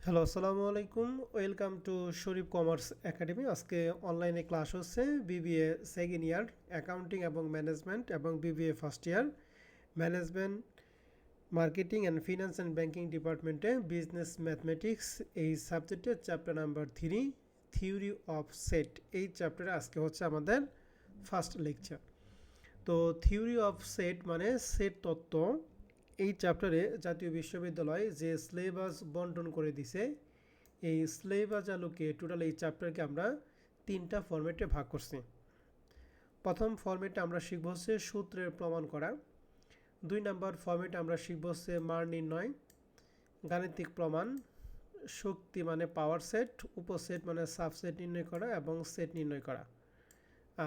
Hello, আসসালামু আলাইকুম। Welcome to Sharif commerce academy. আজকে অনলাইনে ক্লাস হচ্ছে বিবিএ সেকেন্ড ইয়ার অ্যাকাউন্টিং এবং ম্যানেজমেন্ট এবং BBA first year management marketing and finance and banking ডিপার্টমেন্টে বিজনেস ম্যাথমেটিক্স এই সাবজেক্টের chapter number 3 theory of set. এই চ্যাপ্টারে আজকে হচ্ছে আমাদের ফার্স্ট লেকচার। তো থিওরি অফ সেট মানে সেট তত্ত্ব। এই চ্যাপ্টারে জাতীয় বিশ্ববিদ্যালয় যে সিলেবাস বন্টন করে দিছে, এই সিলেবাস আলোকে টোটাল এই চ্যাপ্টারকে আমরা তিনটা ফরম্যাটে ভাগ করছি। প্রথম ফরম্যাটে আমরা শিখব হচ্ছে সূত্রের প্রমাণ করা। 2 নম্বর ফরম্যাটে আমরা শিখব হচ্ছে মান নির্ণয়, গাণিতিক প্রমাণ, শক্তি মানে পাওয়ার সেট, উপসেট মানে সাবসেট নির্ণয় করা এবং সেট নির্ণয় করা।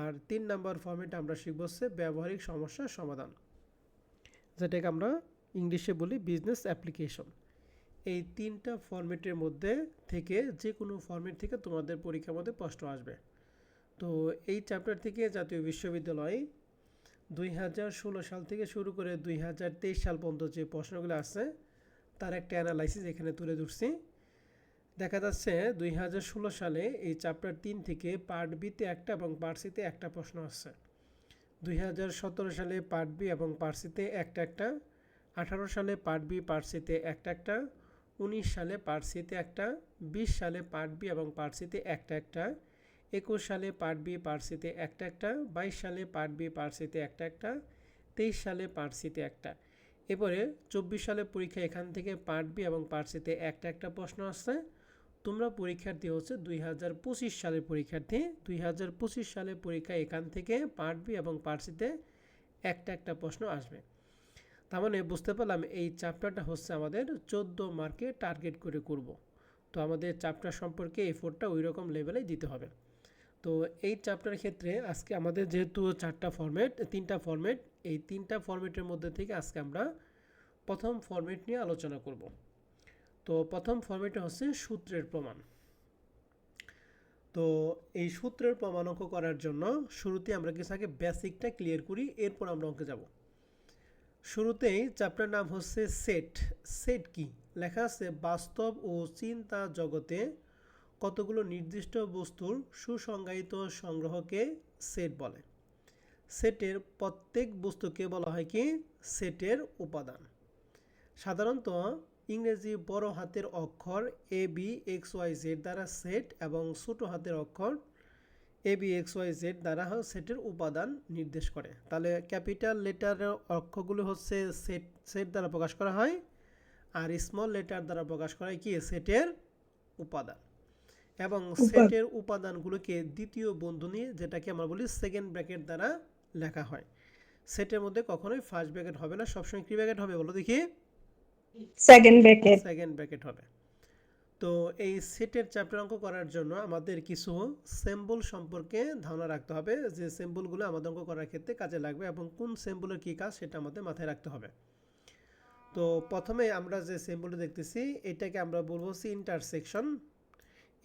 আর 3 নম্বর ফরম্যাটে আমরা শিখব হচ্ছে ব্যবহারিক সমস্যার সমাধান, যেটাকে আমরা ইংলিশে বলি বিজনেস অ্যাপ্লিকেশন। এই তিনটা ফরম্যাটের মধ্যে থেকে যে কোনো ফরম্যাট থেকে তোমাদের পরীক্ষার মধ্যে প্রশ্ন আসবে। তো এই চ্যাপ্টার থেকে জাতীয় বিশ্ববিদ্যালয় 2016 সাল থেকে শুরু করে 2023 সাল পর্যন্ত যে প্রশ্নগুলো আসছে তার একটা অ্যানালাইসিস এখানে তুলে ধরছি। দেখা যাচ্ছে 2016 সালে এই চ্যাপ্টার 3 থেকে পার্ট বিতে একটা এবং পার্ট সিতে একটা প্রশ্ন আসছে। 2017 সালে পার্ট বি এবং পার্ট সিতে একটা, 18 সালে পার্ট বি পার্ট সিতে একটা, 19 সালে পার্ট সিতে একটা, 20 সালে পার্ট বি এবং পার্ট সিতে একটা, 21 সালে পার্ট বি পার্ট সিতে একটা, 22 সালে পার্ট বি পার্ট সিতে একটা, 23 সালে পার্ট সিতে একটা। এরপরে 24 সালে পরীক্ষা এখান থেকে পার্ট বি এবং পার্ট সিতে একটা প্রশ্ন আসছে। তোমরা পরীক্ষার্থী হচ্ছে 2025 সালের পরীক্ষার্থী। 2025 সালের পরীক্ষা এখান থেকে পার্ট বি এবং পার্ট সিতে একটা প্রশ্ন আসবে। তার মানে বুঝতে পারলাম এই চ্যাপ্টারটা হচ্ছে আমাদের 14 মার্কে টার্গেট করে করব। তো আমাদের চ্যাপ্টার সম্পর্কে এফোর্টটা ওই রকম লেভেলে দিতে হবে। তো এই চ্যাপ্টারের ক্ষেত্রে আজকে আমাদের যেহেতু তিনটা ফরম্যাট, এই তিনটা ফরম্যাটের মধ্যে থেকে আজকে আমরা প্রথম ফরম্যাট নিয়ে আলোচনা করব। তো প্রথম ফরম্যাটটা হচ্ছে সূত্রের প্রমাণ। তো এই সূত্রের প্রমাণ অঙ্ক করার জন্য শুরুতে আমরা কিছু আগে বেসিকটা ক্লিয়ার করি, এরপর আমরা অঙ্কে যাব। শুরুতেই চ্যাপ্টার নাম হচ্ছে সেট। সেট কি? লেখা আছে বাস্তব ও চিন্তা জগতে কতগুলো নির্দিষ্ট বস্তুর সুসংজ্ঞায়িত সংগ্রহকে সেট বলে। সেটের প্রত্যেক বস্তুকে বলা হয় কি? সেটের উপাদান। সাধারণত ইংরেজি বড় হাতের অক্ষর A B x Y Z দ্বারা সেট এবং ছোট হাতের অক্ষর A B x Y Z দ্বারা সেটের উপাদান নির্দেশ করে। তাহলে ক্যাপিটাল লেটারের অক্ষরগুলো হচ্ছে সেট দ্বারা প্রকাশ করা হয়, আর স্মল লেটার দ্বারা প্রকাশ করা হয় কি? সেটের উপাদান। এবং সেটের উপাদানগুলোকে দ্বিতীয় বন্ধনী, যেটাকে আমরা বলি সেকেন্ড ব্র্যাকেট দ্বারা লেখা হয়। সেটের মধ্যে কখনোই ফার্স্ট ব্র্যাকেট হবে না, সবসময় কি ব্র্যাকেট হবে বলো দেখি? Second bracket. সেকেন্ড ব্র্যাকেট হবে। তো এই সেটের চ্যাপ্টার অঙ্ক করার জন্য আমাদের কিছু সিম্বল সম্পর্কে ধারণা রাখতে হবে, যে সিম্বলগুলো আমাদের অঙ্ক করার ক্ষেত্রে কাজে লাগবে এবং কোন সিম্বলের কী কাজ সেটা আমাদের মাথায় রাখতে হবে। তো প্রথমে আমরা যে সিম্বলটা দেখতেছি এটাকে আমরা বলবো হচ্ছে ইন্টারসেকশন।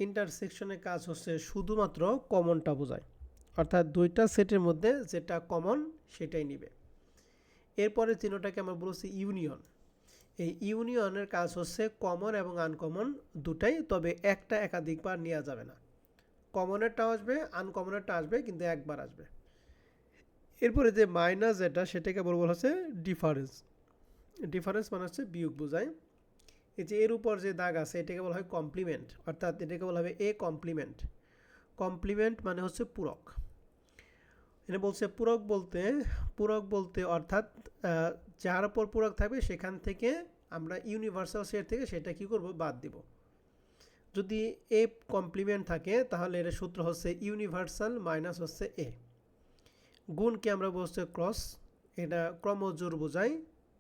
ইন্টারসেকশনের কাজ হচ্ছে শুধুমাত্র কমনটা বোঝায়, অর্থাৎ দুইটা সেটের মধ্যে যেটা কমন সেটাই নিবে। এরপরে চিহ্নটাকে আমরা বলছি ইউনিয়ন। এই ইউনিয়নের কাজ হচ্ছে কমন এবং আনকমন দুটাই, তবে একটা একাধিকবার নেওয়া যাবে না। কমনেরটা আসবে, আনকমনেরটা আসবে, কিন্তু একবার আসবে। এরপরে যে মাইনাস যেটা, সেটাকে বলবো হচ্ছে ডিফারেন্স। ডিফারেন্স মানে হচ্ছে বিয়োগ বোঝায়। এই যে এর উপর যে দাগ আছে এটাকে বলা হয় কমপ্লিমেন্ট, অর্থাৎ এটাকে বলা হবে এ কমপ্লিমেন্ট। কমপ্লিমেন্ট মানে হচ্ছে পূরক। এটা বলছে পূরক বলতে অর্থাৎ যার উপর পূরক থাকবে সেখান থেকে আমরা ইউনিভার্সাল সেট থেকে সেটা কি করব? বাদ দিব। যদি এ কমপ্লিমেন্ট থাকে তাহলে এর সূত্র হচ্ছে ইউনিভার্সাল মাইনাস হচ্ছে এ। গুণকে আমরা বলছি ক্রস, এটা ক্রমজোড় বোঝায়।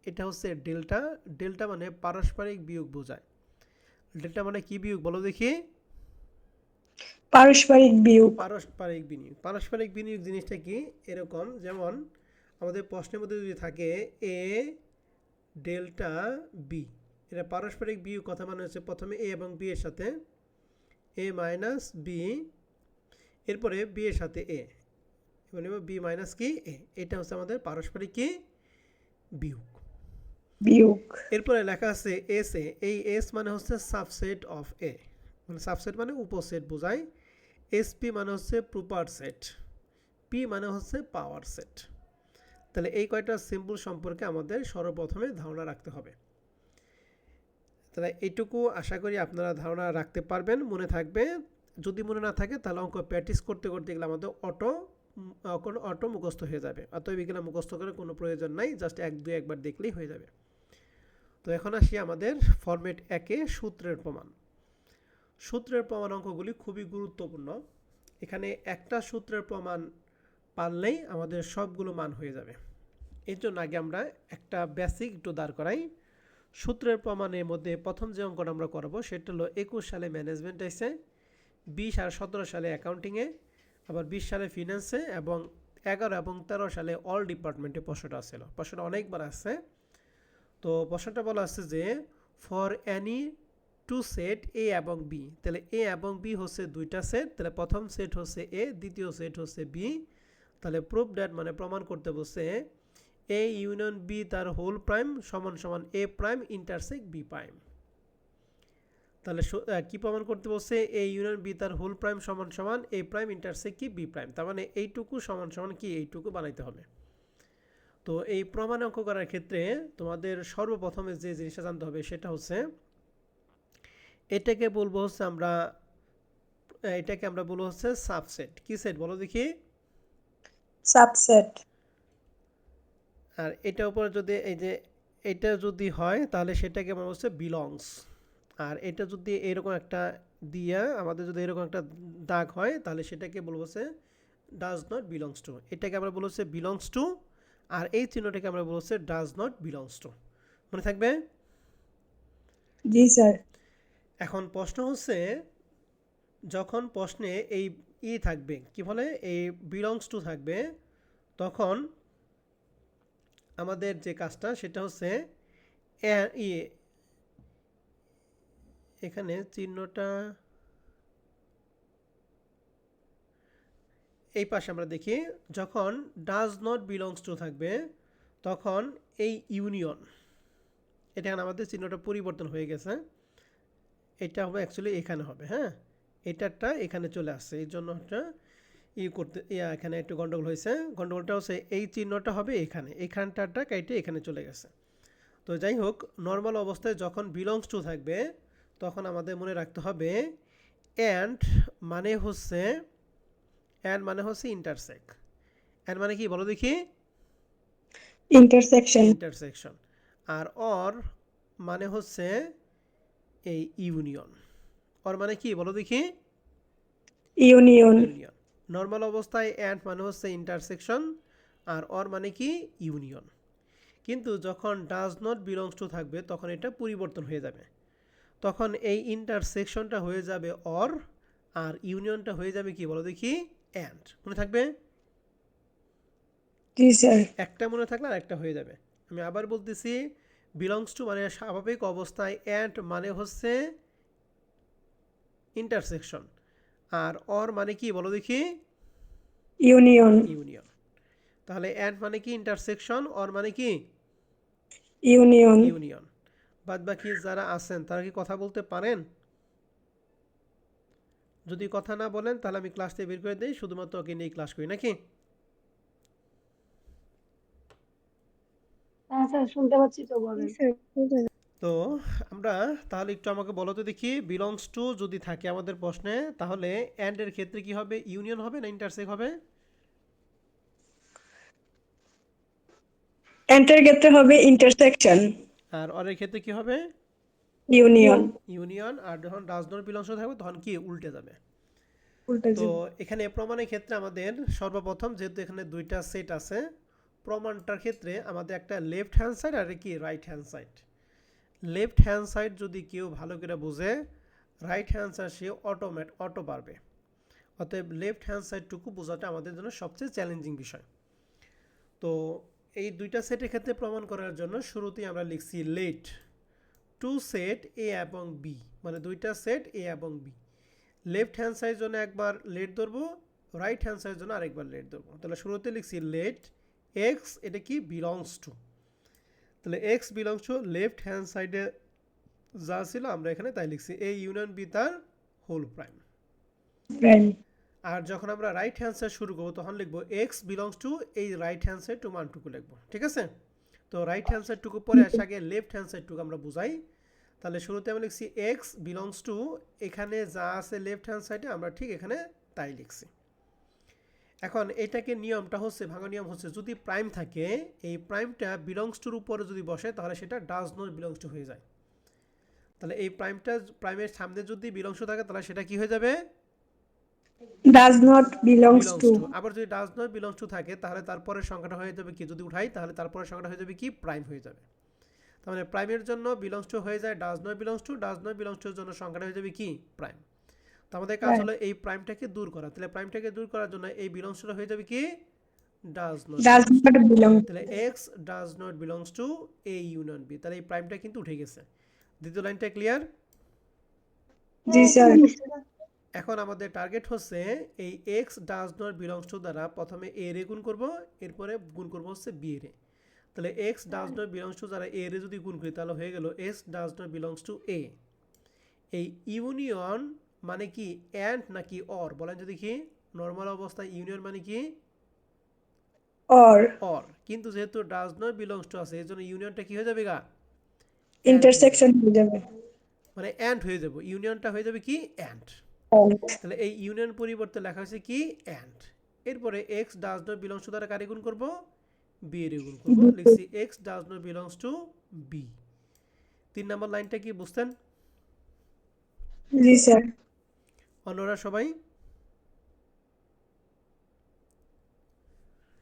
এটা হচ্ছে ডেল্টা। ডেল্টা মানে পারস্পরিক বিয়োগ বোঝায়। ডেল্টা মানে কি বিয়োগ বলো দেখি? পারস্পরিক বিয়োগ। পারস্পরিক বিনিয়োগ জিনিসটা কি? এরকম, যেমন আমাদের প্রশ্নের মধ্যে যদি থাকে এ ডেল্টা বি, এটা পারস্পরিক বিয়োগ কথা মানে হচ্ছে প্রথমে এ এবং বি এর সাথে এ মাইনাস বি, এরপরে বি এর সাথে এ, বি মাইনাস কি এ। এটা হচ্ছে আমাদের পারস্পরিক কি? বিয়োগ। বিয়োগ এরপরে লেখা আছে এস এ, এই এস মানে হচ্ছে সাবসেট অফ এ, মানে সাবসেট মানে উপসেট বোঝায়। এসপি মানে হচ্ছে প্রপার সেট, পি মানে হচ্ছে পাওয়ার সেট। তাহলে এই কয়টা সিম্বল সম্পর্কে আমাদের সর্বপ্রথমে ধারণা রাখতে হবে। তাহলে এইটুকু আশা করি আপনারা ধারণা রাখতে পারবেন, মনে থাকবে। যদি মনে না থাকে তাহলে অঙ্ক প্র্যাকটিস করতে করতে গেলে আমাদের অটো মুখস্থ হয়ে যাবে। অতএব এগুলো মুখস্থ করার কোনো প্রয়োজন নাই, জাস্ট একবার দেখলেই হয়ে যাবে। তো এখন আসি আমাদের ফরম্যাট 1-এ সূত্রের প্রমাণ। সূত্রের প্রমাণ অঙ্কগুলি খুবই গুরুত্বপূর্ণ। এখানে একটা সূত্রের প্রমাণ পারলেই আমাদের সবগুলো মান হয়ে যাবে। এর জন্য আগে আমরা একটা বেসিক একটু দাঁড় করাই। সূত্রের প্রমাণের মধ্যে প্রথম যে অঙ্কটা আমরা করব সেটা হলো 21 সালে ম্যানেজমেন্ট এসে, 20 আর 17 সালে অ্যাকাউন্টিংয়ে, আবার 20 সালে ফিন্যান্সে এবং 11 এবং 13 সালে অল ডিপার্টমেন্টে প্রশ্নটা ছিল। প্রশ্নটা অনেকবার আসছে। তো প্রশ্নটা বলা আছে যে ফর অ্যানি টু সেট এ এবং বি, তাহলে এ এবং বি হচ্ছে দুইটা সেট, তাহলে প্রথম সেট হচ্ছে এ, দ্বিতীয় সেট হচ্ছে বি। তাহলে প্রুফ দ্যাট মানে প্রমাণ করতে বলছে এ ইউনিয়ন বি তার হোল প্রাইম সমান সমান A prime intersect B prime. তাহলে কি প্রমাণ করতে বলছে এ ইউনিয়ন বি তার হোল প্রাইম সমান সমান এ প্রাইম ইন্টারসেক্ট কি বি প্রাইম, তার মানে এইটুকু সমান সমান কি এইটুকু বানাইতে হবে। তো এই প্রমাণ অঙ্ক করার ক্ষেত্রে তোমাদের সর্বপ্রথমে যে জিনিসটা জানতে হবে সেটা হচ্ছে এটাকে বলবো হচ্ছে আমরা বলবো হচ্ছে সাবসেট। কি সেট বলো দেখি? সাবসেট আর এটার উপর যদি এই যে এটা যদি হয় তাহলে সেটাকে আমরা বলছে বিলংস। আর এটা যদি এরকম একটা দিয়া আমাদের যদি এরকম একটা দাগ হয় তাহলে সেটাকে বলবো হচ্ছে ডাজ নট বিলংস টু। এটাকে আমরা বলবো হচ্ছে বিলংস টু, আর এই চিহ্নটাকে আমরা বলবো হচ্ছে ডাজ নট বিলংস টু। মনে থাকবে? জি স্যার। এখন প্রশ্ন হচ্ছে যখন প্রশ্নে এই থাকবে কি বলে এই বিলংস টু থাকবে, তখন আমাদের যে কাজটা সেটা হচ্ছে এখানে চিহ্নটা এই পাশে আমরা দেখি যখন ডাজ নট বিলংস টু থাকবে তখন এই ইউনিয়ন, এটা আমাদের চিহ্নটা পরিবর্তন হয়ে গেছে, এটা হবে অ্যাকচুয়ালি এখানে হবে। হ্যাঁ, এটারটা এখানে চলে আসছে, এই জন্য এখানে একটু গন্ডগোল হয়েছে। গন্ডগোলটা হচ্ছে এই চিহ্নটা হবে এখানটাটা কেটে এখানে চলে গেছে। তো যাই হোক, নর্মাল অবস্থায় যখন বিলংস টু থাকবে তখন আমাদের মনে রাখতে হবে অ্যান্ড মানে হচ্ছে ইন্টারসেক্ট। অ্যান্ড মানে কি বলো দেখি? ইন্টারসেকশন। আর অর মানে হচ্ছে এই ইউনিয়ন। অর মানে কি বলো দেখি? ইউনিয়ন। নর্মাল অবস্থায় অ্যান্ড মানে হচ্ছে ইন্টারসেকশন আর অর মানে কি ইউনিয়ন। কিন্তু যখন ডাজ নট বিলংস টু থাকবে তখন এটা পরিবর্তন হয়ে যাবে, তখন এই ইন্টারসেকশনটা হয়ে যাবে অর আর ইউনিয়নটা হয়ে যাবে কি বলো দেখি? অ্যান্ড। মনে থাকবে? জি স্যার। একটা মনে থাকলে আর একটা হয়ে যাবে। আমি আবার বলতেছি, বিলংস টু মানে স্বাভাবিক অবস্থায়, অ্যান্ড মানে হচ্ছে ইন্টারসেকশন আর অর মানে কি বলো দেখি? ইউনিয়ন। তাহলে অ্যান্ড মানে কি ইন্টারসেকশন, অর মানে কি ইউনিয়ন। বাদ বাকি যারা আছেন তারা কি কথা বলতে পারেন? যদি কথা না বলেন তাহলে আমি ক্লাস থেকে বের করে দিই, শুধুমাত্র ওকে নিয়ে ক্লাস করি নাকি? স্যার শুনতে পাচ্ছি তো, বলেন। তো আমরা তাহলে একটু আমাকে বলো তো দেখি, বিলংস টু যদি থাকে আমাদের প্রশ্নে তাহলে অ্যান্ড এর ক্ষেত্রে কি হবে? ইউনিয়ন হবে না ইন্টারসেক্ট হবে? এন্টার ক্ষেত্রে হবে ইন্টারসেকশন। আর অর এর ক্ষেত্রে কি হবে? ইউনিয়ন। আর যখন ডাজ নট বিলংস টু থাকবে তখন কি উল্টে যাবে। উল্টা তো যাবে। এখানে প্রমাণের ক্ষেত্রে আমাদের সর্বপ্রথম যেহেতু এখানে দুইটা সেট আছে, প্রমাণটার ক্ষেত্রে আমাদের একটা লেফট হ্যান্ড সাইড আর কি right hand side. Left hand side যদি কেউ ভালো করে বোঝে, রাইট হ্যান্ড সাইড সে অটো পারবে। অতএব লেফট হ্যান্ড সাইডটুকু বোঝাটা আমাদের জন্য সবচেয়ে চ্যালেঞ্জিং বিষয়। তো এই দুইটা সেটের ক্ষেত্রে প্রমাণ করার জন্য শুরুতেই আমরা লিখছি লেট টু সেট এ এবং বি, মানে দুইটা সেট এ এবং বি। লেফট হ্যান্ড সাইডের জন্য একবার লেট ধরবো, রাইট হ্যান্ড সাইডের জন্য আরেকবার লেট ধরবো। তাহলে শুরুতে লিখছি লেট এক্স, এটা কি বিলংস টু। তাহলে x belongs to left hand সাইডে যা ছিল আমরা এখানে তাই লিখছি এ ইউনিয়ন বি তার হোল প্রাইম। প্রাইম। আর যখন আমরা রাইট হ্যান্ড সাইড শুরু করবো তখন লিখবো এক্স বিলংস টু এই রাইট হ্যান্ড সাইড টু মানটুকু লিখবো, ঠিক আছে? তো রাইট হ্যান্ড সাইড টুকু পরে আসে আগে লেফট হ্যান্ড সাইড টুকু আমরা বুঝাই। তাহলে শুরুতে আমি লিখছি এক্স বিলংস টু এখানে যা আছে লেফট হ্যান্ড সাইডে আমরা ঠিক এখানে তাই লিখছি। এখন এটাকে নিয়মটা হচ্ছে ভাঙা নিয়ম হচ্ছে যদি প্রাইম থাকে এই প্রাইমটা বিলংস টুর উপরে যদি বসে তাহলে সেটা ডাজ নট বিলংস টু হয়ে যায়। তাহলে এই প্রাইমের সামনে যদি বিলংস থাকে তাহলে সেটা কি হয়ে যাবে? Does not belongs belongs to. To. আবার যদি ডাজ নট বিলংস টু থাকে তাহলে তারপরের সংখ্যাটা হয়ে যাবে কি, যদি উঠাই তাহলে তারপরের সংখ্যাটা হয়ে যাবে কি প্রাইম হয়ে যাবে। তার মানে প্রাইমের জন্য বিলংস টু হয়ে যায় does not belongs to, does not belongs টুর জন্য সংখ্যাটা হয়ে যাবে কি প্রাইম। তো আমাদের কাজ হলো এই প্রাইমটাকে দূর করা। তাহলে প্রাইমটাকে দূর করার জন্য এই বিলংস টুটা হয়ে যাবে কি ডাজ নট। বিলং। তাহলে x does not belongs to A union B. তাহলে এই প্রাইমটা কিন্তু উঠে গেছে। দ্বিতীয় লাইনটা ক্লিয়ার? জি স্যার। এখন আমাদের টার্গেট হচ্ছে এই x does not belongs to দ্বারা প্রথমে এ রে গুণ করব, এরপরে গুণ করব হচ্ছে বি রে। তাহলে x does not belongs to দ্বারা এ রে যদি গুণ করি তাহলে হয়ে গেল x does not belongs to A. এই ইউনিয়ন মানে কি অ্যান্ড নাকি অর বলেন যদি কি? নর্মাল অবস্থায় ইউনিয়ন মানে কি অর। অর, কিন্তু যেহেতু ডাজ নট বিলংস টু আছে এই জন্য ইউনিয়নটা কি হয়ে যাবে গা ইন্টারসেকশন হয়ে যাবে। মানে অ্যান্ড হয়ে যাবে, ইউনিয়নটা হয়ে যাবে কি অ্যান্ড। তাহলে এই ইউনিয়ন পরিবর্তে লেখা হয়েছে কি অ্যান্ড। এরপরে x does not belongs to দ্বারা কারে গুণ করব বি এর গুণ করব, লিখছি x does not belongs to B. 3 নম্বর লাইনটা কি বুঝছেন জি স্যার। অন্যরা সবাই?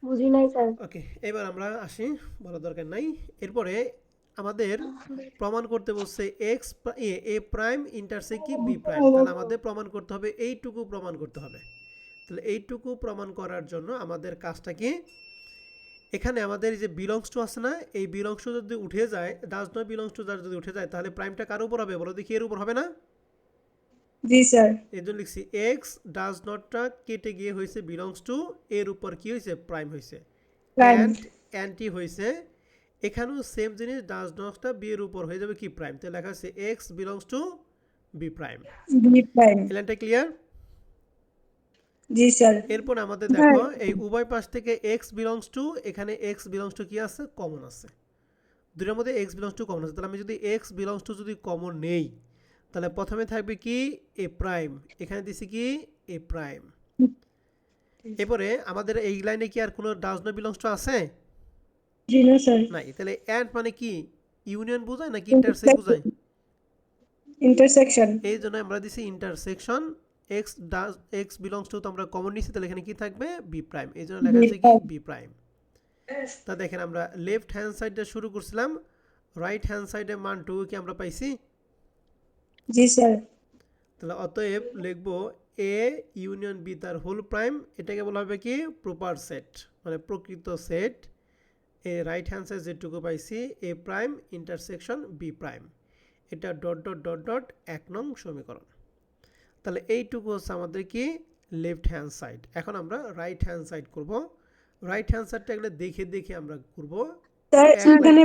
বুঝি নাই স্যার। ওকে, এবার আমরা আসি, বলার দরকার নাই। এরপরে আমাদের প্রমাণ করতে বলছে এক্স এ প্রাইম ইন্টারসেক্ট কি বি প্রাইম। তাহলে আমাদের প্রমাণ করতে হবে এইটুকু প্রমাণ করতে হবে। তাহলে এইটুকু প্রমাণ করার জন্য আমাদের কাজটা কি, এখানে আমাদের যে বিলংস টু আছে না, এই বিলংস টু যদি উঠে যায়, ডাজ নট বিলংস টু যদি উঠে যায় তাহলে প্রাইমটা কার উপর হবে বলো দেখি? এর উপর হবে না? জি স্যার। এই জন্য লিখছি এক্স ডাজ নটটা কেটে গিয়ে হয়েছে বিলংস টু, এর উপর কি হয়েছে প্রাইম হয়েছে, অ্যান্ড অ্যান্টি হয়েছে। এখানেও সেম জিনিস ডাজ নটটা বি এর উপর হয়ে যাবে কি প্রাইম। তো লেখা হচ্ছে x belongs to B prime. B prime. এই লাইনটা ক্লিয়ার? জি স্যার। এরপর আমাদের দেখো এই উভয় পাশ থেকে এক্স বিলংস টু, এখানে এক্স বিলংস টু কি আছে কমন আছে, দুটোর মধ্যে এক্স বিলংস টু কমন আছে। তাহলে আমি যদি এক্স বিলংস টু যদি কমন নেই তাহলে প্রথমে থাকবে কি এ প্রাইম, এখানে দিছি কি এ প্রাইম। এরপরে আমাদের এই লাইনে কি আর কোনো ডাজ নট বিলংস টু আছে? জি না স্যার। নাই। তাহলে অ্যান্ড মানে কি ইউনিয়ন বোঝায় নাকি ইন্টারসেক্ট বোঝায়? ইন্টারসেকশন। এই জন্য আমরা দিছি ইন্টারসেকশন। এক্স বিলংস টু তো আমরা কমন নিছি, তাহলে এখানে কি থাকবে বি প্রাইম, এই জন্য লেখা আছে কি বি প্রাইম। তা দেখেন আমরা লেফট হ্যান্ড সাইডে শুরু করছিলাম, রাইট হ্যান্ড সাইডে মান টু কি আমরা পাইছি? জি স্যার। তাহলে অতএব লিখব এ ইউনিয়ন বি তার হোল প্রাইম, এটাকে বলা হবে কি প্রপার সেট, মানে প্রকৃত সেট। এ রাইট হ্যান্ড সাইড যেটুকু পাইছি এ প্রাইম ইন্টারসেকশন বি প্রাইম, এটা ডট ডট ডট ডট 1 নং সমীকরণ। তাহলে এইটুকু হচ্ছে আমাদের কি লেফট হ্যান্ড সাইড। এখন আমরা রাইট হ্যান্ড সাইড করব। রাইট হ্যান্ড সাইডটা এগুলো দেখে দেখে আমরা করব। স্যার এখানে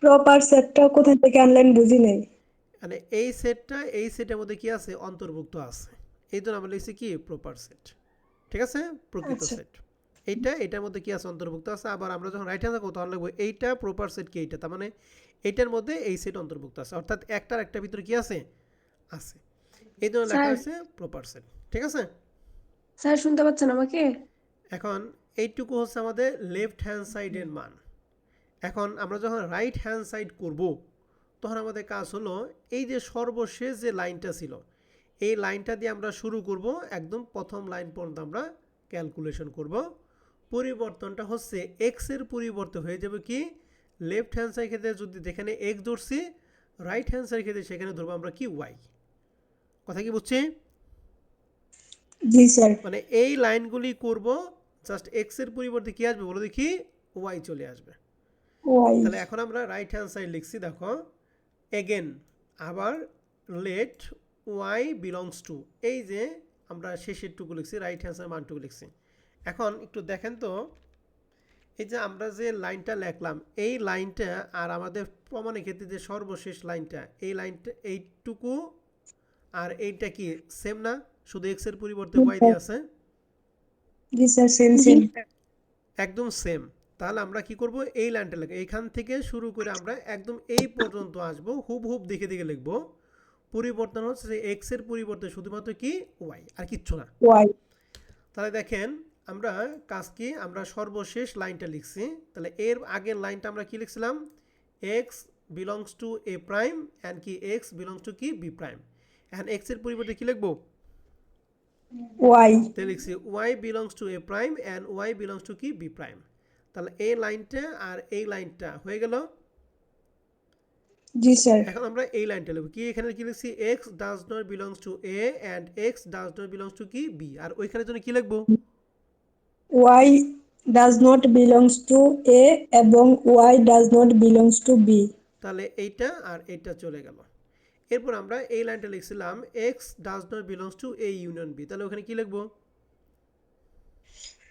প্রপার সেটটা কোথা থেকে আনলেন বুঝি নাই। মানে এই সেটটা এই সেটের মধ্যে কি আছে অন্তর্ভুক্ত আছে, এই জন্য আমরা লিখছি কি প্রপার সেট, ঠিক আছে প্রকৃত সেট। এইটা এটার মধ্যে কি আছে অন্তর্ভুক্ত আছে। আবার আমরা যখন রাইট হ্যান্ড করব তখন লিখব এইটা প্রপার সেট কি এইটা, তার মানে এইটার মধ্যে এই সেট অন্তর্ভুক্ত আছে, অর্থাৎ একটার একটা ভিতরে কি আছে আছে, এই জন্য লেখা হয়েছে প্রপার সেট, ঠিক আছে? স্যার শুনতে পাচ্ছেন আমাকে? এখন এইটুকু হচ্ছে আমাদের লেফট হ্যান্ড সাইডের মান। এখন আমরা যখন রাইট হ্যান্ড সাইড করব তখন আমাদের কাজ হলো এই যে সর্বশেষ যে লাইনটা ছিল এই লাইনটা দিয়ে আমরা শুরু করব, একদম প্রথম লাইন পর্যন্ত আমরা ক্যালকুলেশন করব। পরিবর্তনটা হচ্ছে এক্স এর পরিবর্তে হয়ে যাবে কি লেফট হ্যান্ড সাইড ক্ষেত্রে যদি যেখানে এক্স ধরছি, রাইট হ্যান্ড সাইড ক্ষেত্রে সেখানে ধরবো আমরা কি ওয়াই। কথা কি বুঝছি? জি স্যার। মানে এই লাইনগুলি করব, জাস্ট এক্স এর পরিবর্তে কি আসবে বলো দেখি ওয়াই চলে আসবে। ওয়াই। তাহলে এখন আমরা রাইট হ্যান্ড সাইড লিখছি, দেখো এগেন আবার লেট ওয়াই বিলংস টু, এই যে আমরা শেষের টুকু লিখছি রাইট হ্যান্ড সাইড মানটুকু লিখছি। এখন একটু দেখেন তো এই যে আমরা যে লাইনটা লিখলাম এই লাইনটা আর আমাদের প্রমাণের ক্ষেত্রে যে সর্বশেষ লাইনটা এই লাইনটা এইটুকু আর এইটা কি সেম না, শুধু এক্স এর পরিবর্তে ওয়াই দিয়ে আছে, জি স্যার সেম জি সেম একদম সেম। তাহলে আমরা কি করব, এই লাইনটা লিখব, এইখান থেকে শুরু করে আমরা একদম এই পর্যন্ত আসবো, হুবহুব দেখে দেখে লিখবো। পরিবর্তন হচ্ছে যে এক্স এর পরিবর্তে শুধুমাত্র কি ওয়াই, আর কিচ্ছু না। ওয়াই তাহলে দেখেন আমরা কাজ কি, আমরা সর্বশেষ লাইনটা লিখছি। তাহলে এর আগের লাইনটা আমরা কি লিখছিলাম, x belongs to A prime and কি এক্স বিলংস টু কি বি প্রাইম। এখন এক্স এর পরিবর্তে কি লিখবো, ওয়াই তাহলে লিখছি y belongs to A prime and y belongs to কি বি প্রাইম। তাহলে এই লাইনটা আর এই লাইনটা হয়ে গেল। জি স্যার এখন আমরা এই লাইনটা লিখব কি, এখানে কি লিখছি x does not belongs to A and x does not belongs to কি বি, আর ওইখানের জন্য কি লিখবো, y does not belongs to A এবং y does not belongs to B. তাহলে এইটা আর এইটা চলে গেল। এরপর আমরা এই লাইনটা লিখছিলাম x does not belongs to A union B, তাহলে ওখানে কি লিখবো,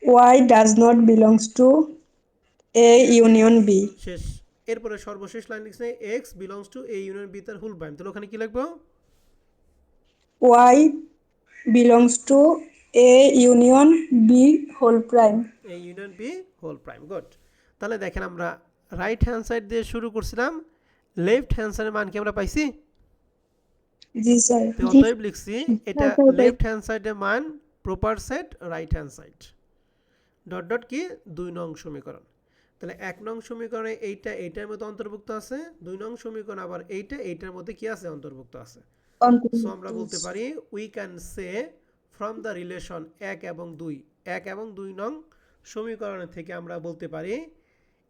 y does not belongs to A union B. শেষ। এরপরে সর্বশেষ লাইন লিখছে x belongs to A union B তার হোল প্রাইম, তাহলে ওখানে কি লিখবো, y belongs to A union B whole prime. A union B whole prime. Good. তাহলে দেখেন আমরা রাইট হ্যান্ড সাইড দিয়ে শুরু করছিলাম, লেফট হ্যান্ড সাইডের মান কি আমরা পাইছি, জি স্যার তো অতএব লিখছি এটা স্যার, ওটাই। লেফট হ্যান্ড সাইডের মান proper set right hand side dot dot কি 2 নং সমীকরণ। তাহলে 1 নং সমীকরণে এইটা এইটার মধ্যে অন্তর্ভুক্ত আছে, 2 নং সমীকরণ আবার এইটা এইটার মধ্যে কি আছে অন্তর্ভুক্ত আছে। সো আমরা বলতে পারি we can say from the relation 1 এবং 2, 1 এবং 2 নং সমীকরণ থেকে আমরা বলতে পারি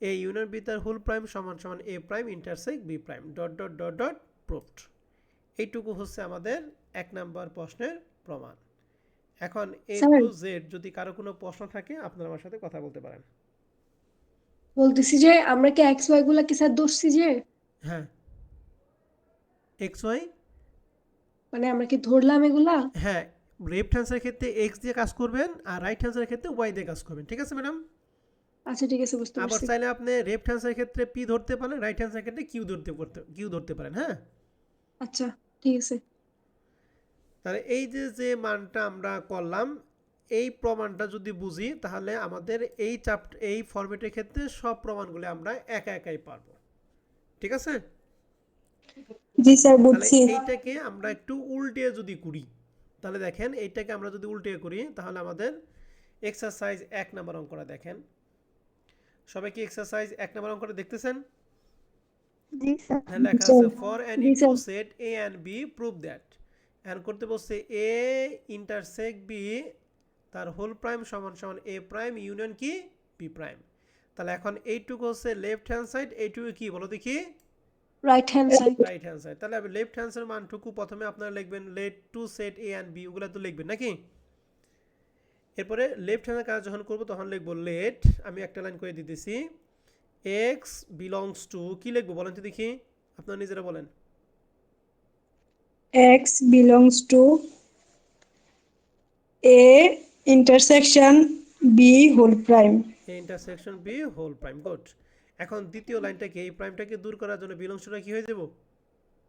এ ইউনিয়ন বি তার হোল প্রাইম সমান সমান A prime intersect B prime dot dot dot dot proved. এইটুকু হচ্ছে আমাদের 1 নাম্বার প্রশ্নের প্রমাণ। এখন এ স্যার টু জেড যদি কারো কোনো প্রশ্ন থাকে আপনারা আমার সাথে কথা বলতে পারেন। বলতেছি যে আমরা কি এক্স ওয়াই গুলা কি স্যার ধরছি যে হ্যাঁ, এক্স ওয়াই, মানে আমরা কি ধরলাম এগুলা? হ্যাঁ, লেফট হ্যান্ডসের ক্ষেত্রে এক্স দিয়ে কাজ করবেন আর রাইট হ্যান্ডসের ক্ষেত্রে ওয়াই দিয়ে কাজ করবেন, ঠিক আছে ম্যাডাম। আচ্ছা ঠিক আছে, বুঝতে আবার পারছি। চাইলে আপনি লেফট হ্যান্ডসের ক্ষেত্রে পি ধরতে পারেন, রাইট হ্যান্ডসের ক্ষেত্রে কিউ ধরতে পারেন। হ্যাঁ, আচ্ছা ঠিক আছে। তাহলে এই যে যে মানটা আমরা করলাম এই প্রমাণটা যদি বুঝি তাহলে আমাদের এই ফরম্যাটের ক্ষেত্রে সব প্রমাণগুলো আমরা একা একাই পারবো, ঠিক আছে। জি স্যার তাহলে বুঝছি। এইটাকে আমরা একটু উল্টে যদি করি, তাহলে দেখেন এইটাকে আমরা যদি উল্টে করি তাহলে আমাদের এক্সারসাইজ 1 নম্বর অঙ্কটা দেখেন। সবাই কি এক্সারসাইজ 1 নম্বর অঙ্কটা দেখতেছেন? জি স্যার। হ্যাঁ, লেখা স্যার আছে ফর এনি জি two sir. Set A and B prove that, and করতে বলছে এ ইন্টারসেক্ট বি তার হোল প্রাইম সমান সমান এ প্রাইম ইউনিয়ন কি বি প্রাইম। তাহলে এখন এইটুকু হচ্ছে লেফট হ্যান্ড সাইড, এইটুকু কি বলো দেখি, right hand side. Right hand side. তাহলে লেফট হ্যান্ড সাইড মানটুকু প্রথমে আপনারা লিখবেন let two set A and B, ওগুলো তো লিখবেন নাকি। এরপরে লেফট হ্যান্ডের কাজ যখন করবো তখন লিখবো লেট, আমি একটা লাইন করে দিতেছি, এক্স বিলংস টু কি লিখবো বলেন তো দেখি, আপনারা নিজেরা বলেন। X belongs to A intersection B whole prime. A intersection B whole prime. Good. এখন দ্বিতীয় লাইনটাকে এই প্রাইমটাকে দূর করার জন্য বিলংসটা কি হয়ে যাব,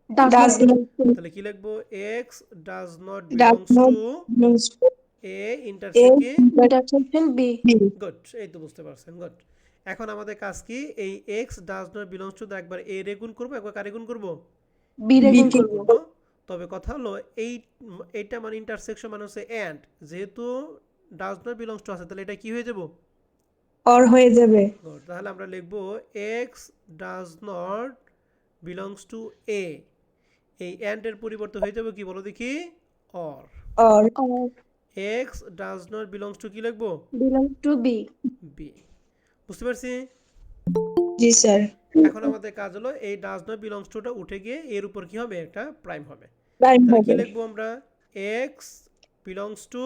ডাজ নট তাহলে কি লিখবো x does not does belongs not to belongs to A A intersect কি। Intersection B. গুড, এই তো বুঝতে পারছেন। গুড। এখন আমাদের কাজ কি, এই x does not belongs two একবার এ রে গুণ করবো একবার কারে গুণ করবো, বি রে বি গুণ কে করবো। করবো। তবে কথা হলো এইটা মানে ইন্টারসেকশন মানে হচ্ছে অ্যান্ড, যেহেতু ডাজ নট বিলংস টু আছে তাহলে এটা কি হয়ে যাব, অর হয়ে যাবে। গুড। তাহলে আমরা লিখবো x does not belongs to A, এই অ্যান্ড এর পরিবর্তে হয়ে যাবে কি বলো দেখি, অর। অর আর x does not belongs to কি লিখবো, বিলং টু বি। বি। বুঝতে পারছি। জি স্যার এখন আমাদের কাজ হলো এই ডাজ নট বিলংস টুটা উঠে গিয়ে এর উপর কি হবে, একটা প্রাইম হবে। প্রাইম তাহলে কি হবে। লিখবো আমরা, x belongs to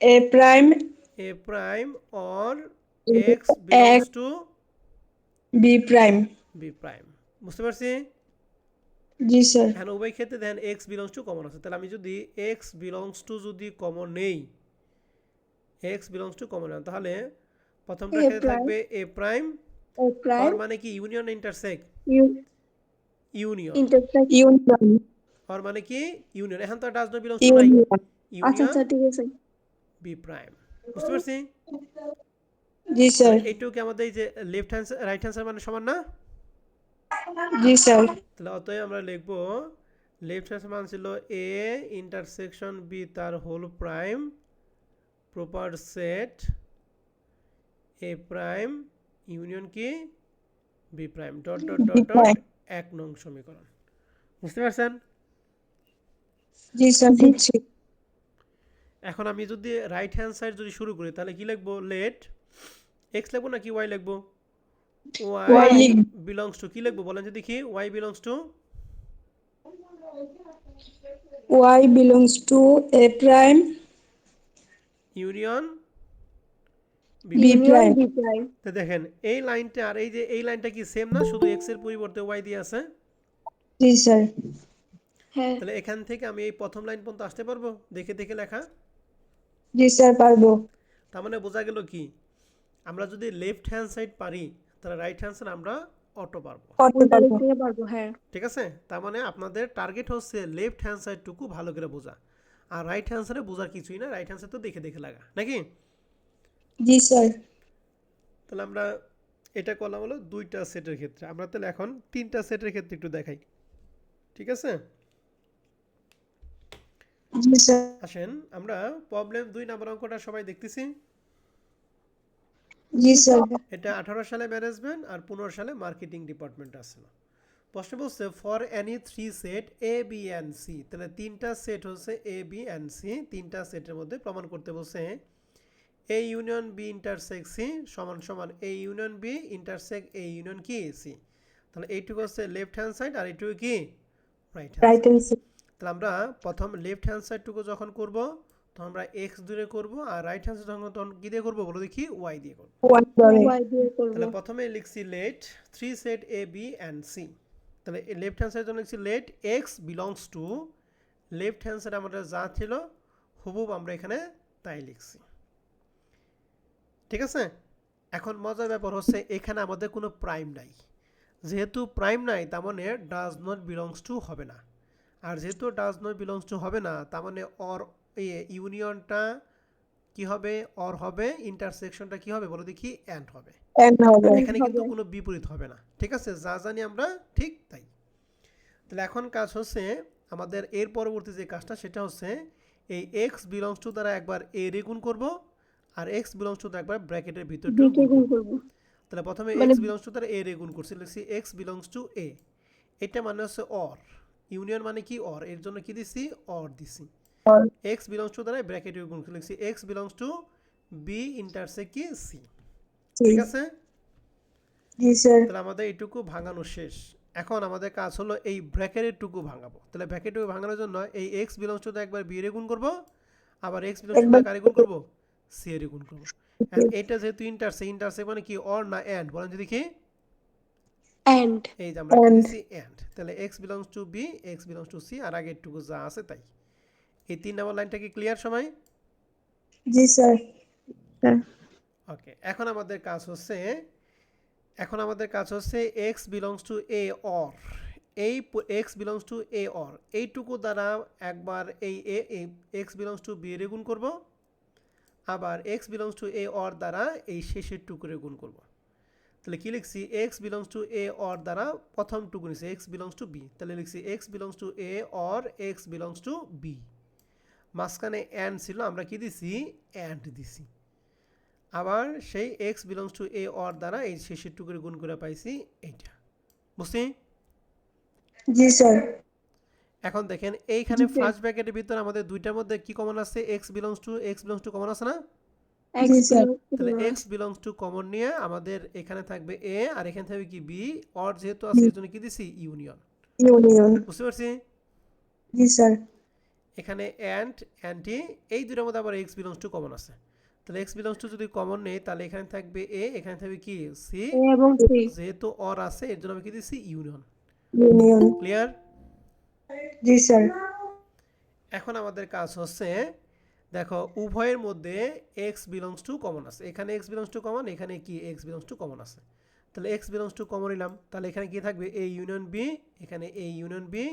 A prime A prime or x belongs x to B prime. B prime. বুঝতে পারছি। জি স্যার এখন উভয় ক্ষেত্রে দেখেন এক্স বিলংস টু কমন আছে, তাহলে আমি যদি এক্স বিলংস টু যদি কমন নেই, এক্স বিলংস টু কমন নেই, তাহলে প্রথম A ব্র্যাকেটে prime, থাকবে এ প্রাইম A অর prime, মানে কি union intersect U union intersect union, or মানে কি ইউনিয়ন এখন তো ডাজ নট বিলংস টু নাই union. আচ্ছা ইউনিয়ন আচ্ছা ঠিক আছে বি প্রাইম বুঝতে পারছি জি স্যার, তাহলে এইটুকু কি আমাদের এই যে left hand right hand side মানে সমান না জি স্যার, তাহলে অতএব আমরা লিখব লেফট হ্যান্ড মান ছিল এ ইন্টারসেকশন বি তার whole prime proper set A prime union কি বি প্রাইম ডট ডট জি ডট ডট স্যার, 1 নং সমীকরণ বুঝতে পারছেন জি স্যার জি বুঝছি। এখন আমি যদি রাইট হ্যান্ড সাইড যদি শুরু করি তাহলে কি লিখবো লেট এক্স লিখবো নাকি ওয়াই লিখবো ওয়াই ওয়াই লিখ, বিলংস টু কি লিখবো বলেন তো দেখি y belongs to y belongs to A prime union B B prime union prime, B prime তো দেখেন এই লাইনটা আর এই যে এই লাইনটা কি সেম না শুধু এক্স এর পরিবর্তে ওয়াই দিয়ে আছে জি স্যার, হ্যাঁ তাহলে এখান থেকে আমি এই প্রথম লাইন পর্যন্ত আসতে পারবো দেখে দেখে লেখা জি স্যার পারবো, তার মানে বোঝা গেল কি আমরা যদি লেফট হ্যান্ড সাইড পারি তাহলে রাইট হ্যান্ড সাইড আমরা অটো পারবো করতে উল্টা দিক পারবো, থেকে পারবো হ্যাঁ ঠিক আছে তার মানে আপনাদের টার্গেট হচ্ছে লেফট হ্যান্ড সাইডটুকু ভালো করে বোঝা আর রাইট হ্যান্ড সাইডে বোঝার কিছুই না রাইট হ্যান্ড সাইড তো দেখে দেখে লাগা নাকি জি স্যার, তাহলে আমরা এটা করলাম হলো দুইটা সেটের ক্ষেত্রে আমরা তাহলে এখন তিনটা সেটের ক্ষেত্রে একটু দেখাই ঠিক আছে জি স্যার, আসেন আমরা প্রবলেম 2 নম্বর অঙ্কটা সবাই দেখতেছি জি স্যার, এটা 18 সালে ম্যানেজমেন্ট আর 15 সালে মার্কেটিং ডিপার্টমেন্ট আসছিল প্রশ্ন বলছে for any three set A B and C তাহলে তিনটা সেট হচ্ছে এ বি অ্যান্ড সি তিনটা সেটের মধ্যে প্রমাণ করতে বলছে A union B intersect C সমান সমান A union B intersect A union কি সি তাহলে এইটুকু হচ্ছে লেফট হ্যান্ড সাইড আর এইটুকু কি right hand right side answer, তাহলে আমরা প্রথম লেফট হ্যান্ড সাইডটুকু যখন করব তখন আমরা এক্স দূরে করব আর রাইট হ্যান্ড সাইড তখন কী দিয়ে করবো বলো দেখি ওয়াই দিয়ে করবো ওয়ান ধরে, ওয়াই দিয়ে করবো তাহলে প্রথমে লিখছি let three set A B and C তাহলে লেফট হ্যান্ড সাইড জন্য লিখছি let x belongs to left hand side আমাদের যা ছিল হুবহুব আমরা এখানে তাই লিখছি ঠিক আছে এখন মজার ব্যাপার হচ্ছে এখানে আমাদের কোনো প্রাইম নাই যেহেতু প্রাইম নাই তার মানে ডাজ নট বিলংস টু হবে না আর যেহেতু ডাজ নট বিলংস টু হবে না তার মানে অর ইউনিয়নটা কি হবে অর হবে ইন্টারসেকশনটা কি হবে বলো দেখি অ্যান্ড হবে এন হবে, এখানে কিন্তু হবে কোনো বিপরীত হবে না ঠিক আছে যা জানি আমরা ঠিক তাই তাহলে এখন কাজ হচ্ছে আমাদের এর পরবর্তী যে কাজটা সেটা হচ্ছে এই এক্স বিলংস টু দ্বারা একবার এ রে গুণ করবো আর এক্স বিলংস টু দ্বারা একবার ব্র্যাকেটের ভিতরটা বিকে গুণ গুণ করবো করবো তাহলে প্রথমে মানে এক্স বিলংস টু দ্বারা এ রে গুণ করছি লিখছি এক্স বিলংস টু এ এটা মানে হচ্ছে অর ইউনিয়ন মানে কি অর এর জন্য কি দিছি অর দিছি এক্স বিলংস টু দ্বারা ব্র্যাকেটের গুণ করে লিখছি x belongs to B intersect কি সি ঠিক আছে জি স্যার, তাহলে আমাদের এইটুকু ভাঙানো শেষ এখন আমাদের কাজ হলো এই ব্র্যাকেটের টুকু ভাঙাবো তাহলে ব্র্যাকেটটুকু ভাঙানোর জন্য এই এক্স বিলংস টু একবার বি এর গুণ করবো আবার এক্স বিলংস টু একবার কারে গুণ করবো সি এর গুণ করবো এখন এটা যেহেতু ইন্টারসেক্ট মানে কি অর না এন্ড বলেন যদি কি এন্ড এই যে আমরা কি And দিছি এন্ড তাহলে x belongs to B x belongs to C আর আগের টুকু যা আছে তাই এই 3 নম্বর লাইনটা কি ক্লিয়ার সবাই জি স্যার, ওকে এখন আমাদের কাজ হচ্ছে x belongs to A or এই x belongs to A or এইটুকু দ্বারা একবার এই এক্স বিলংস টু বি এর গুণ করব আবার x belongs to A or দ্বারা এই শেষের টুকুরে গুণ করব তাহলে কি লিখছি x belongs to A or দ্বারা প্রথম টুকু নিছি এক্স বিলংস টু বি তাহলে লিখছি x belongs to A or x belongs to B মাঝখানে অ্যান্ড ছিল আমরা কি দিছি অ্যান্ড দিছি আবার সেই x belongs to A or দ্বারা এই শেষের টুকুরে গুণ করে পাইছি এইটা বুঝছি জি স্যার, এখন দেখেন এইখানে ফার্স্ট ব্র্যাকেটের ভিতরে আমাদের দুইটার মধ্যে কি কমন আছে এক্স বিলংস টু কমন আছে না এক্স জি স্যার, তাহলে এক্স বিলংস টু কমন নিয়ে আমাদের এখানে থাকবে এ আর এখানে থাকবে কি বি অর যেহেতু আছে এর জন্য কি দিছি ইউনিয়ন ইউনিয়ন, বুঝতে পারছি জি স্যার, এখানে অ্যান্টি এই দুটোর মধ্যে আবার এক্স বিলংস টু কমন আছে তাহলে এক্স বিলংস টু যদি কমন নেই তাহলে এখানে থাকবে এ এখানে থাকবে কি সি এ এবং সি যেহেতু অর আছে এর জন্য আমি কি দিছি ইউনিয়ন ইউনিয়ন, ক্লিয়ার জি স্যার, এখন আমাদের কাজ হচ্ছে দেখো উভয়ের মধ্যে এক্স বিলংস টু কমন আছে, এখানে এক্স বিলংস টু কমন, এখানে কি এক্স বিলংস টু কমন আছে, তাহলে এক্স বিলংস টু কমন নিলাম, তাহলে এখানে কি থাকবে এ ইউনিয়ন বি, এখানে এ ইউনিয়ন বি,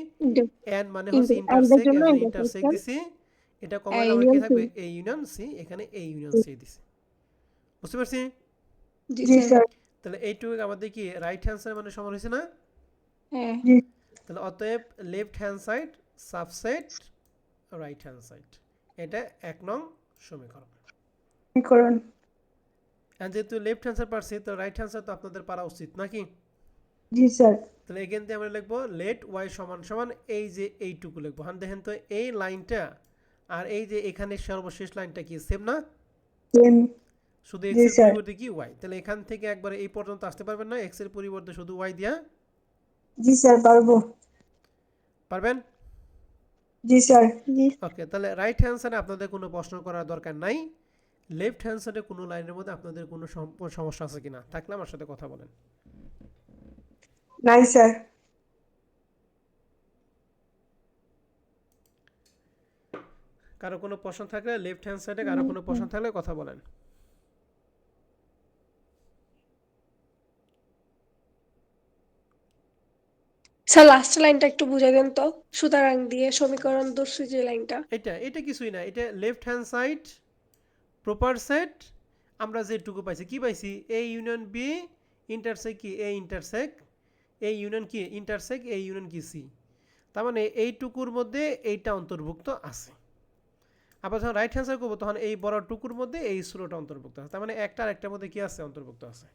এন মানে হচ্ছে এন্ডের ইন্টারসেক্ট, জন্য এজ ইন্টারসেক্ট ইন্টারসেকশন দিছি, এটা কমন নিলে আমার কি ইউনিয়ন সি। থাকবে এ ইউনিয়ন সি, এখানে এ ইউনিয়ন সি দিছি, বুঝতে পারছি? জি জি স্যার। স্যার। তাহলে এইটুকু আমাদের কি রাইট হ্যান্ড সাইড মানে সমান হয়েছে না? হ্যাঁ। জি তাহলে অতএব left hand side subset right hand side, এটা 1 নং সমীকরণ। করুন। আর যেহেতু লেফট হ্যান্ড সাইড পারছি, তো রাইট হ্যান্ড সাইড তো আপনাদের পারা উচিত নাকি? জি স্যার। তাহলে এখান থেকে আমরা লিখবো লেট ওয়াই সমান সমান এই যে এইটুকু লিখবো। হ্যাঁ দেখেন তো এই লাইনটা আর এই যে এখানে সর্বশেষ লাইনটা কি সেম না? সেম। শুধু জি এক্স এর স্যার। পরিবর্তে কি ওয়াই, তাহলে এখান থেকে একবারে এই পর্যন্ত আসতে পারবেন না, এক্স এর পরিবর্তে শুধু ওয়াই দিয়া জি স্যার পারবো। পারবেন? জি স্যার। জি ওকে, তাহলে রাইট হ্যান্ড সাইডে আপনাদের কোনো প্রশ্ন করার দরকার নাই। লেফট হ্যান্ড সাইডে কোনো লাইনের মধ্যে আপনাদের কোনো সমস্যা আছে কিনা, থাকলে আমার সাথে কথা বলেন। নাই স্যার। কারো কোনো প্রশ্ন থাকলে লেফট হ্যান্ড সাইডে কারো কোনো প্রশ্ন থাকলে কথা বলেন। স্যার লাস্ট লাইনটা একটু বুঝাই দেন তো, সুতরাং দিয়ে সমীকরণ দর্শী যে লাইনটা। এটা কিছুই না, এটা left hand side proper set, আমরা যেটুকু পাইছি কি পাইছি এ ইউনিয়ন বি ইন্টারসেক কি এ ইন্টারসেক, এ ইউনিয়ন কি ইন্টারসেক এ ইউনিয়ন কি সি, তার মানে এইটুকুর মধ্যে এইটা অন্তর্ভুক্ত আছে। আবার যখন রাইট হ্যান্ড সাইড করবো তখন এই বড় টুকুর মধ্যে এই ষোলোটা অন্তর্ভুক্ত আছে, তার মানে একটা আর একটার মধ্যে কি আছে অন্তর্ভুক্ত আছে।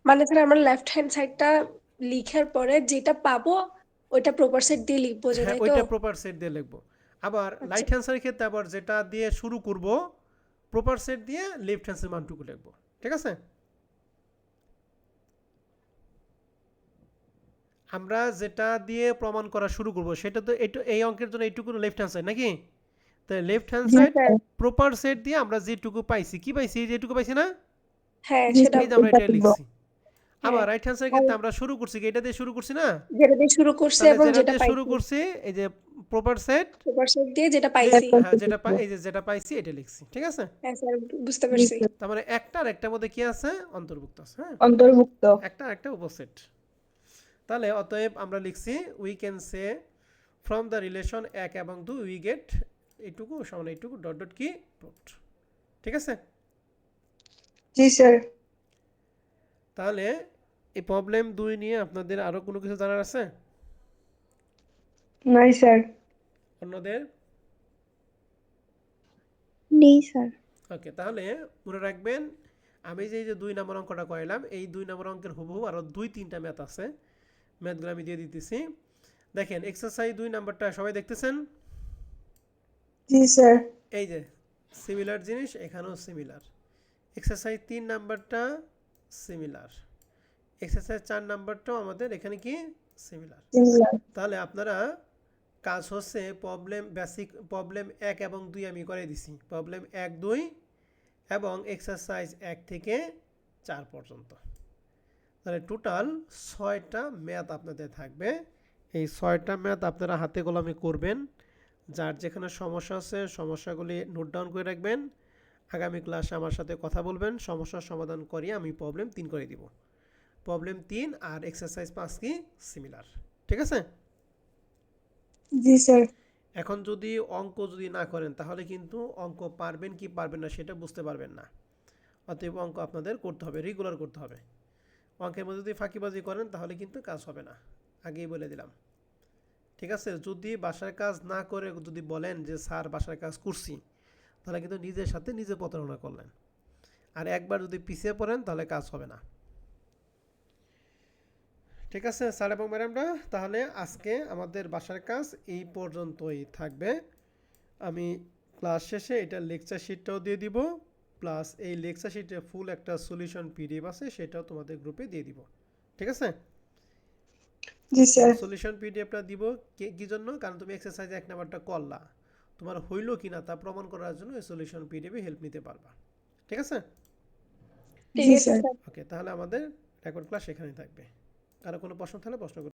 মানে স্যার আমরা লেফট হ্যান্ড সাইডটা লিখার পরে যেটা পাবো ওইটা প্রপার সেট দিয়ে লিখবো যে, হ্যাঁ তাই তো? ওইটা প্রপার সেট দিয়ে লিখবো। আবার আচ্ছা। রাইট হ্যান্ড সাইডের ক্ষেত্রে আবার যেটা দিয়ে শুরু করব প্রপার সেট দিয়ে লেফট হ্যান্ড সাইড মানটুকু লিখবো, ঠিক আছে? আমরা যেটা দিয়ে প্রমাণ করা শুরু করব সেটা তো এই অঙ্কের জন্য এইটুকু লেফট হ্যান্ড সাইড নাকি? তাই left hand G side sir. Proper set দিয়ে আমরা যেটুকু পাইছি কি পাইছি, যেটুকু পাইছি না, হ্যাঁ জি সেটা। এই যে স্যার আমরা এটা এটা লিখবো। লিখছি। হ্যাঁ আবার রাইট হ্যান্ড সাইডের ক্ষেত্রে আমরা শুরু করছি কি এটা দিয়ে শুরু করছি না, যেটা দিয়ে শুরু করছি তাহলে এবং যেটা যেটা দিয়ে শুরু পাইছি করছি এই যে প্রপার সেট প্রপার সেট দিয়ে যেটা দিয়ে, পাইছি। হ্যাঁ যেটা এই যে যেটা পাইছি এটা লিখছি, ঠিক আছে? হ্যাঁ স্যার বুঝতে জি পারছি। স্যার। তার মানে একটা আর একটার মধ্যে কি আছে অন্তর্ভুক্ত আছে, হ্যাঁ অন্তর্ভুক্ত। একটা আর একটা উপসেট। তাহলে অতএব আমরা লিখছি we can say from the relation 1 এবং 2 উই গেট এইটুকু সমান এইটুকু ডট ডট কি প্রুভড, ঠিক আছে? জি স্যার। তাহলে এই প্রবলেম 2 নিয়ে আপনাদের আরো কোনো কিছু জানার আছে নাই স্যার। অন্যদের? নেই স্যার। ওকে, তাহলে মনে রাখবেন আমি যে 2 নম্বর অঙ্কটা করাইলাম এই 2 নম্বর অঙ্কের হুবহু আরো 2-3টা ম্যাথ আছে, ম্যাথগুলো আমি দিয়ে দিতেছি। দেখেন এক্সারসাইজ 2 নাম্বারটা সবাই দেখতেছেন? জি স্যার। এই যে সিমিলার জিনিস এখানেও সিমিলার। এক্সারসাইজ 3 নাম্বারটা সিমিলার, এক্সারসাইজ 4 নাম্বারটাও আমাদের এখানে কি সিমিলার। সিমিলার। তাহলে আপনারা কাজ হচ্ছে প্রবলেম বেসিক প্রবলেম 1 এবং 2 আমি করে দিছি, প্রবলেম 1 2 এবং এক্সারসাইজ 1 থেকে 4 পর্যন্ত। তাহলে টোটাল 6টা ম্যাথ আপনাদের থাকবে। এই 6টা ম্যাথ আপনারা হাতে কলমে করবেন, যার যেখানে সমস্যা আছে সমস্যাগুলি নোট ডাউন করে রাখবেন, আগামী ক্লাসে আমার সাথে কথা বলবেন, সমস্যার সমাধান করিয়ে আমি প্রবলেম 3 করে দিব। প্রবলেম 3 আর এক্সারসাইজ 5 কি সিমিলার, ঠিক আছে? জি স্যার। এখন যদি অঙ্ক যদি না করেন তাহলে কিন্তু অঙ্ক পারবেন কি পারবেন না সেটা বুঝতে পারবেন না। অতএব অঙ্ক আপনাদের করতে হবে, রেগুলার করতে হবে। অঙ্কের মধ্যে যদি ফাঁকিবাজি করেন তাহলে কিন্তু কাজ হবে না, আগেই বলে দিলাম, ঠিক আছে? যদি বাসার কাজ না করে যদি বলেন যে স্যার বাসার কাজ করছি, তাহলে কিন্তু নিজের সাথে নিজে প্রতারণা করলেন। আর একবার যদি পিছিয়ে পড়েন তাহলে কাজ হবে না, ঠিক আছে স্যার এবং ম্যাডামরা? তাহলে আজকে আমাদের বাসার কাজ এই পর্যন্তই থাকবে। আমি ক্লাস শেষে এটা লেকচার শিটটাও দিয়ে দিব, প্লাস এই লেকচার শিটে ফুল একটা সলিউশন পিডিএফ আছে সেটাও তোমাদের গ্রুপে দিয়ে দিব, ঠিক আছে? জি স্যার। সলিউশন পিডিএফটা দিব কি জন্য, কারণ তুমি এক্সারসাইজ 1 নাম্বারটা করলা, তোমার হইলো কিনা তা প্রমাণ করার জন্য এই সলিউশন পিডিএফে হেল্প নিতে পারবা, ঠিক আছে? ঠিক জি আছে স্যার। স্যার। ওকে, তাহলে আমাদের রেকর্ড ক্লাস এখানেই থাকবে। কারো কোনো প্রশ্ন থাকলে প্রশ্ন করতে